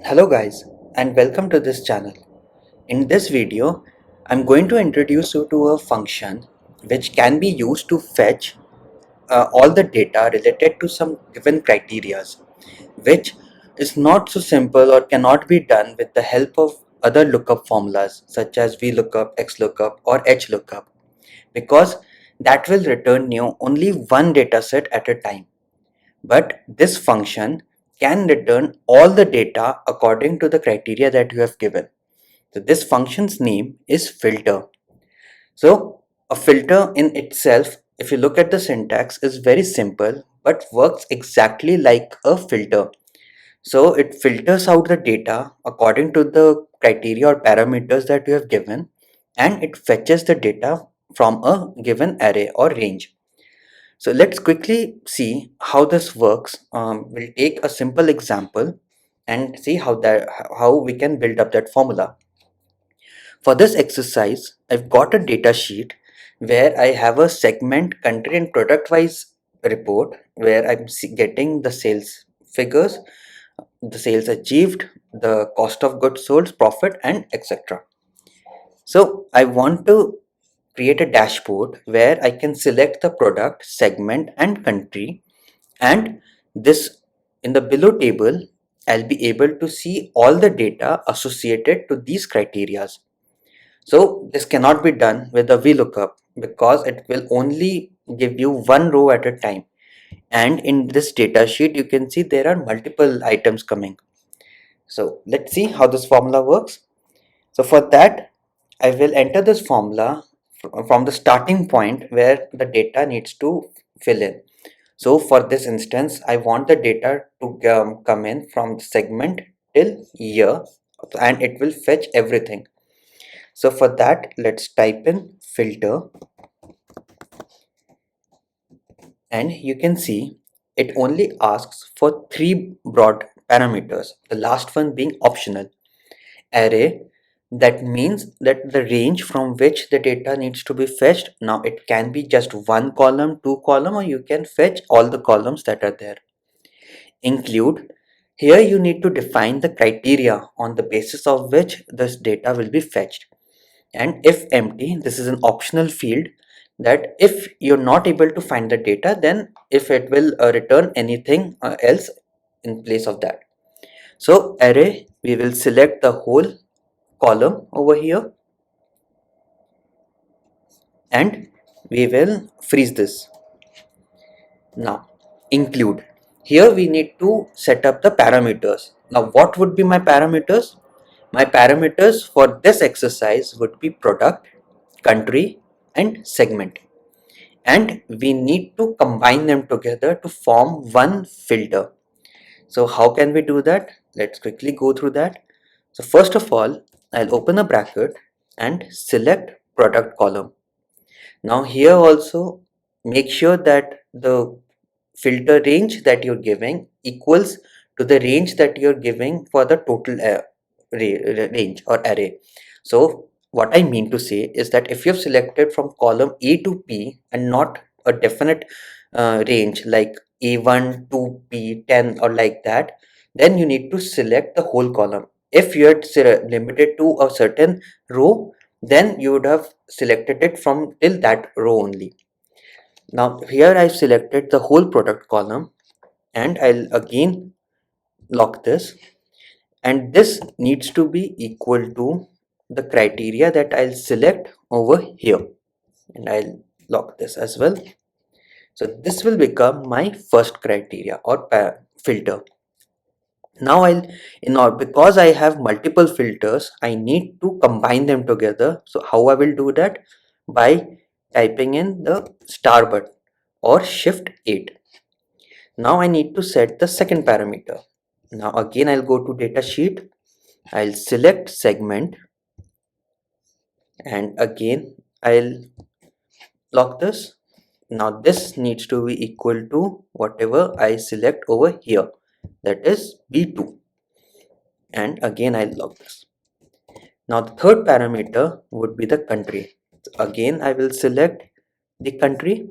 Hello guys, and welcome to this channel. In this video, I'm going to introduce you to a function which can be used to fetch all the data related to some given criterias, which is not so simple or cannot be done with the help of other lookup formulas such as VLOOKUP, XLOOKUP or HLOOKUP, because that will return you only one dataset at a time. But this function can return all the data according to the criteria that you have given. So this function's name is filter. So a filter in itself, if you look at the syntax, is very simple but works exactly like a filter. So it filters out the data according to the criteria or parameters that you have given, and it fetches the data from a given array or range. So let's quickly see how this works. We'll take a simple example and see how we can build up that formula. For this exercise, I've got a data sheet where I have a segment, country and product wise report where I'm getting the sales figures, the sales achieved, the cost of goods sold, profit, and etc. So I want to create a dashboard where I can select the product, segment, and country, and this in the below table I'll be able to see all the data associated to these criterias. So this cannot be done with a VLOOKUP because it will only give you one row at a time, and in this data sheet you can see there are multiple items coming. So let's see how this formula works. So for that, I will enter this formula from the starting point where the data needs to fill in. So for this instance, I want the data to come in from the segment till year, and it will fetch everything. So for that, let's type in filter, and you can see it only asks for three broad parameters, the last one being optional. Array, that means that the range from which the data needs to be fetched. Now it can be just one column, two column, or you can fetch all the columns that are there. Include, here you need to define the criteria on the basis of which this data will be fetched. And if empty, this is an optional field that if you're not able to find the data, then if it will return anything else in place of that. So array, we will select the whole column over here, and we will freeze this. Now include, here we need to set up the parameters. Now what would be my parameters? My parameters for this exercise would be product, country, and segment, and we need to combine them together to form one filter. So how can we do that? Let's quickly go through that. So first of all, I'll open a bracket and select product column. Now here also make sure that the filter range that you're giving equals to the range that you're giving for the total range or array. So what I mean to say is that if you've selected from column A to P and not a definite range like A1 to P10 or like that, then you need to select the whole column. If you're limited to a certain row, then you would have selected it from till that row only. Now here I've selected the whole product column, and I'll again lock this, and this needs to be equal to the criteria that I'll select over here, and I'll lock this as well. So this will become my first criteria or filter. Now because I have multiple filters, I need to combine them together. So how I will do that? By typing in the star button or shift 8. Now I need to set the second parameter. Now again I'll go to data sheet, I'll select segment, and again I'll lock this. Now this needs to be equal to whatever I select over here, that is B2, and again I'll lock this. Now the third parameter would be the country. Again I will select the country,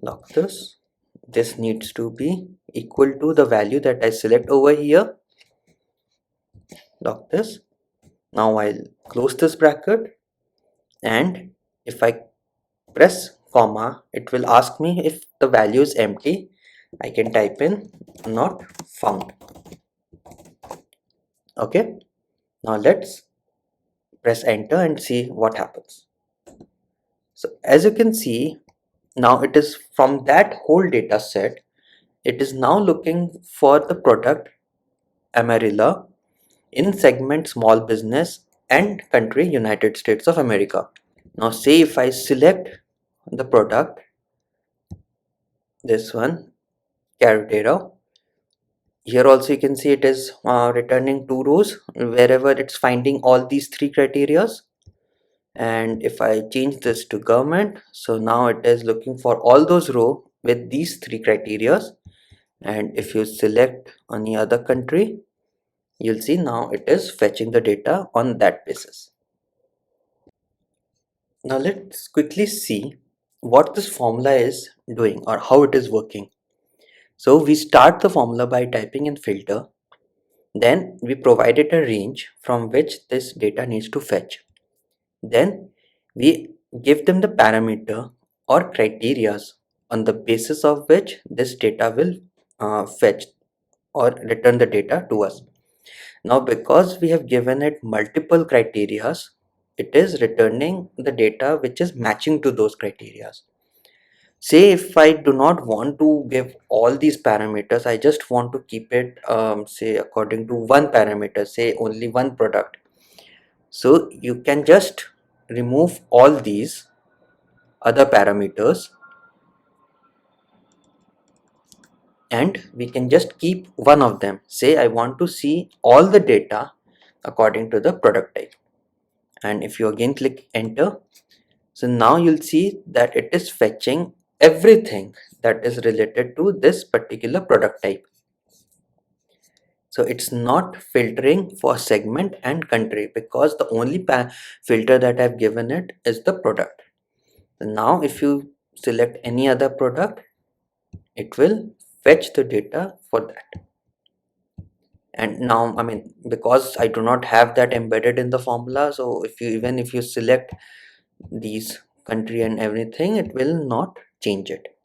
lock this. this needs to be equal to the value that I select over here. Lock this. Now I'll close this bracket, and if I press comma, it will ask me if the value is empty. I can type in not found. Okay, now let's press enter and see what happens. So as you can see, now it is from that whole data set, it is now looking for the product Amarilla in segment small business and country United States of America. Now say if I select the product, this one, Carretera, here also you can see it is returning 2 rows wherever it's finding all these 3 criterias. And if I change this to government, so now it is looking for all those rows with these 3 criterias. And if you select any other country, you'll see now it is fetching the data on that basis. Now let's quickly see what this formula is doing or how it is working. So we start the formula by typing in filter, then we provide it a range from which this data needs to fetch. Then we give them the parameter or criterias on the basis of which this data will fetch or return the data to us. Now because we have given it multiple criterias, it is returning the data which is matching to those criterias. Say if I do not want to give all these parameters, I just want to keep it say according to one parameter, say only one product. So you can just remove all these other parameters and we can just keep one of them. Say I want to see all the data according to the product type. And if you again click enter, so now you'll see that it is fetching everything that is related to this particular product type. So it's not filtering for segment and country because the only filter that I've given it is the product. So now if you select any other product, it will fetch the data for that. And now, I mean, because I do not have that embedded in the formula, so if you even if you select these country and everything, it will not change it.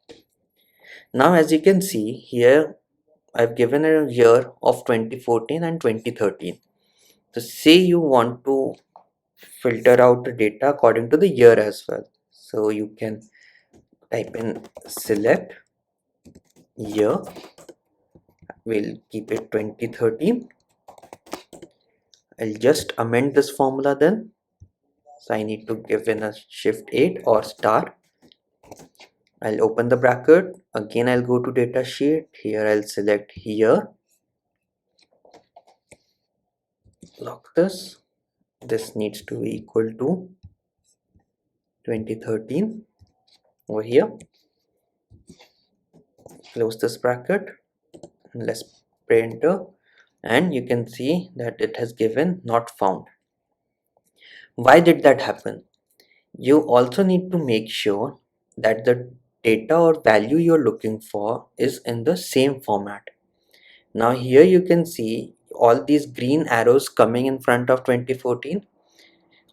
Now as you can see here, I've given a year of 2014 and 2013. So say you want to filter out the data according to the year as well. So you can type in select year, we'll keep it 2013. I'll just amend this formula then. So I need to give in a shift 8 or star. I'll open the bracket. Again, I'll go to data sheet. Here I'll select here. Lock this. This needs to be equal to 2013 over here. Close this bracket. Let's press enter. And you can see that it has given not found. Why did that happen? You also need to make sure that the data or value you're looking for is in the same format. Now here you can see all these green arrows coming in front of 2014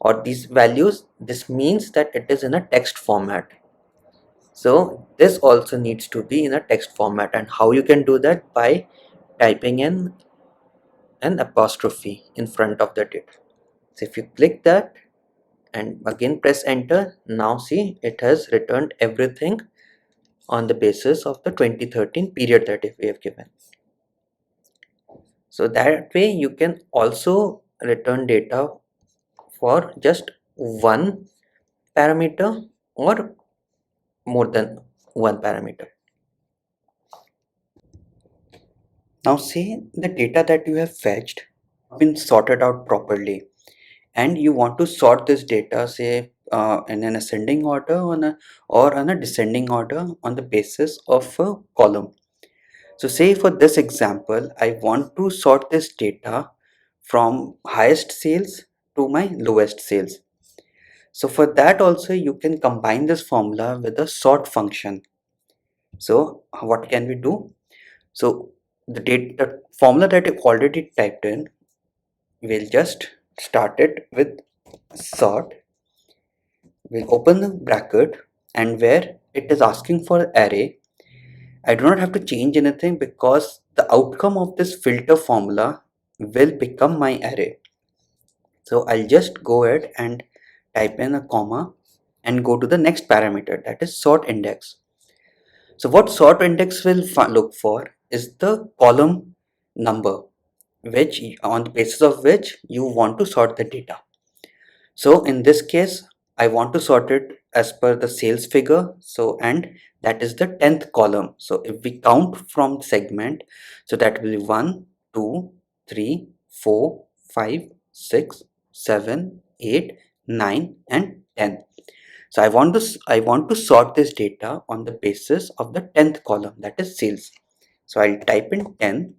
or these values. This means that it is in a text format. So this also needs to be in a text format, and how you can do that? By typing in an apostrophe in front of the data. So if you click that and again press enter, now see it has returned everything on the basis of the 2013 period that we have given. So that way you can also return data for just one parameter or more than one parameter. Now say the data that you have fetched been sorted out properly and you want to sort this data, say in an ascending order or on a descending order on the basis of a column. So say for this example, I want to sort this data from highest sales to my lowest sales. So for that also you can combine this formula with a sort function. So what can we do? So the formula that you already typed in, we'll just start it with sort. We'll open the bracket, and where it is asking for array, I do not have to change anything because the outcome of this filter formula will become my array. So I'll just go ahead and type in a comma and go to the next parameter, that is sort index. So what sort index will look for is the column number, which on the basis of which you want to sort the data. So in this case, I want to sort it as per the sales figure. So, and that is the 10th column. So if we count from segment, so that will be 1, 2, 3, 4, 5, 6, 7, 8, 9, and 10. So I want to sort this data on the basis of the 10th column, that is sales. So I'll type in 10,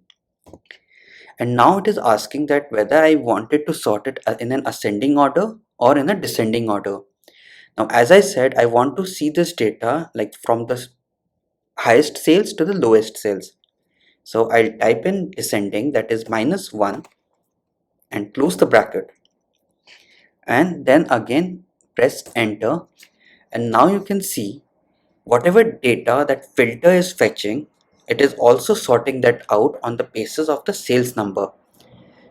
and now it is asking that whether I wanted to sort it in an ascending order or in a descending order. Now, as I said, I want to see this data like from the highest sales to the lowest sales. So I'll type in descending, that is -1, and close the bracket. And then again press enter. And now you can see whatever data that filter is fetching, it is also sorting that out on the basis of the sales number.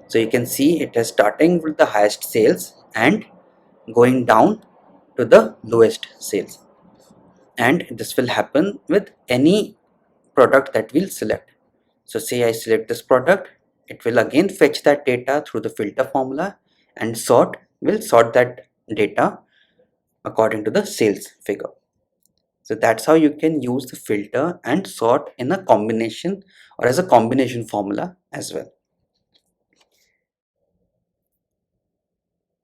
So you can see it is starting with the highest sales and going down to the lowest sales. And this will happen with any product that we'll select. So say I select this product, it will again fetch that data through the filter formula, and will sort that data according to the sales figure. So that's how you can use the filter and sort in a combination or as a combination formula as well.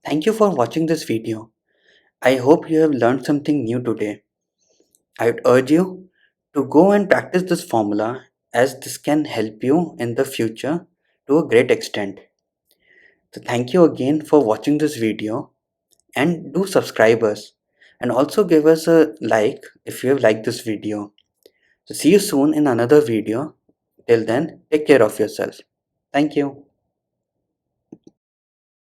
Thank you for watching this video. I hope you have learned something new today. I would urge you to go and practice this formula, as this can help you in the future to a great extent. So thank you again for watching this video, and do subscribe us and also give us a like if you have liked this video. So see you soon in another video. Till then, take care of yourself. Thank you.